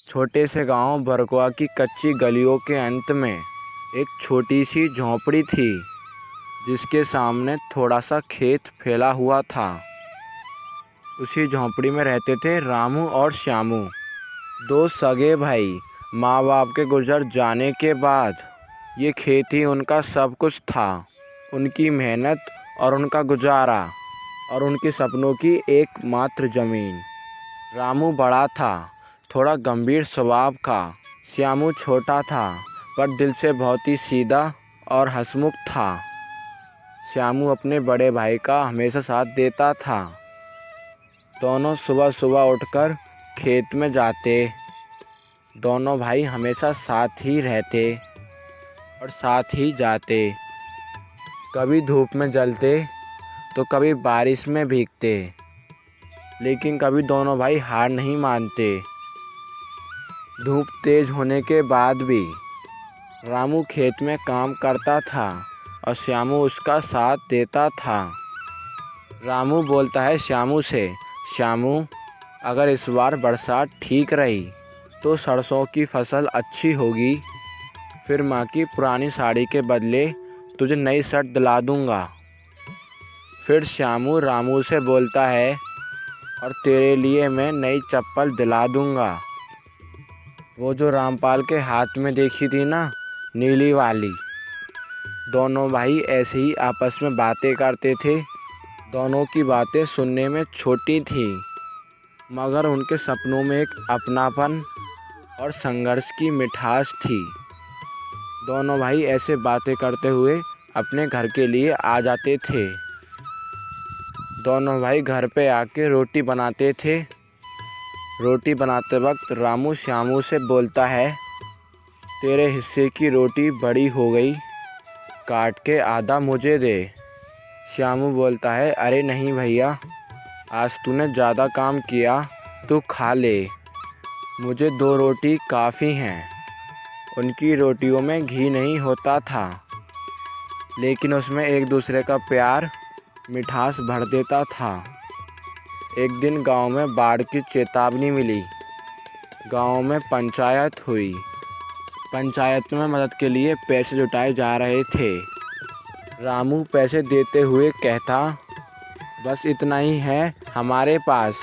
छोटे से गांव बरगवा की कच्ची गलियों के अंत में एक छोटी सी झोंपड़ी थी, जिसके सामने थोड़ा सा खेत फैला हुआ था। उसी झोंपड़ी में रहते थे रामू और श्यामू, दो सगे भाई। माँ बाप के गुजर जाने के बाद ये खेत ही उनका सब कुछ था। उनकी मेहनत और उनका गुजारा और उनके सपनों की एकमात्र ज़मीन। रामू बड़ा था, थोड़ा गंभीर स्वभाव का। श्यामू छोटा था, पर दिल से बहुत ही सीधा और हंसमुख था। श्यामू अपने बड़े भाई का हमेशा साथ देता था। दोनों सुबह सुबह उठकर खेत में जाते। दोनों भाई हमेशा साथ ही रहते और साथ ही जाते। कभी धूप में जलते तो कभी बारिश में भीगते, लेकिन कभी दोनों भाई हार नहीं मानते। धूप तेज होने के बाद भी रामू खेत में काम करता था और श्यामू उसका साथ देता था। रामू बोलता है श्यामू से, श्यामू, अगर इस बार बरसात ठीक रही तो सरसों की फसल अच्छी होगी। फिर माँ की पुरानी साड़ी के बदले तुझे नई शर्ट दिला दूँगा। फिर श्यामू रामू से बोलता है, और तेरे लिए मैं नई चप्पल दिला दूँगा, वो जो रामपाल के हाथ में देखी थी ना, नीली वाली। दोनों भाई ऐसे ही आपस में बातें करते थे। दोनों की बातें सुनने में छोटी थी, मगर उनके सपनों में एक अपनापन और संघर्ष की मिठास थी। दोनों भाई ऐसे बातें करते हुए अपने घर के लिए आ जाते थे। दोनों भाई घर पे आके रोटी बनाते थे। रोटी बनाते वक्त रामू श्यामू से बोलता है, तेरे हिस्से की रोटी बड़ी हो गई, काट के आधा मुझे दे। श्यामू बोलता है, अरे नहीं भैया, आज तूने ज़्यादा काम किया, तू खा ले, मुझे 2 रोटी काफ़ी हैं। उनकी रोटियों में घी नहीं होता था, लेकिन उसमें एक दूसरे का प्यार मिठास भर देता था। एक दिन गांव में बाढ़ की चेतावनी मिली। गांव में पंचायत हुई। पंचायत में मदद के लिए पैसे जुटाए जा रहे थे। रामू पैसे देते हुए कहता, बस इतना ही है हमारे पास,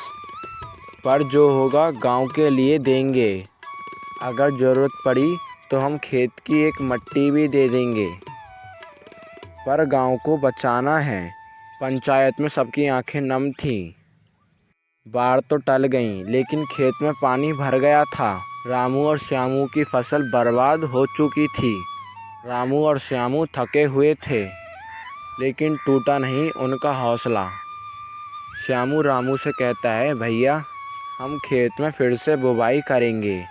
पर जो होगा गांव के लिए देंगे। अगर ज़रूरत पड़ी तो हम खेत की एक मट्टी भी दे देंगे, पर गांव को बचाना है। पंचायत में सबकी आंखें नम थीं। बाढ़ तो टल गई, लेकिन खेत में पानी भर गया था। रामू और श्यामू की फसल बर्बाद हो चुकी थी। रामू और श्यामू थके हुए थे, लेकिन टूटा नहीं उनका हौसला। श्यामू रामू से कहता है, भैया, हम खेत में फिर से बुवाई करेंगे।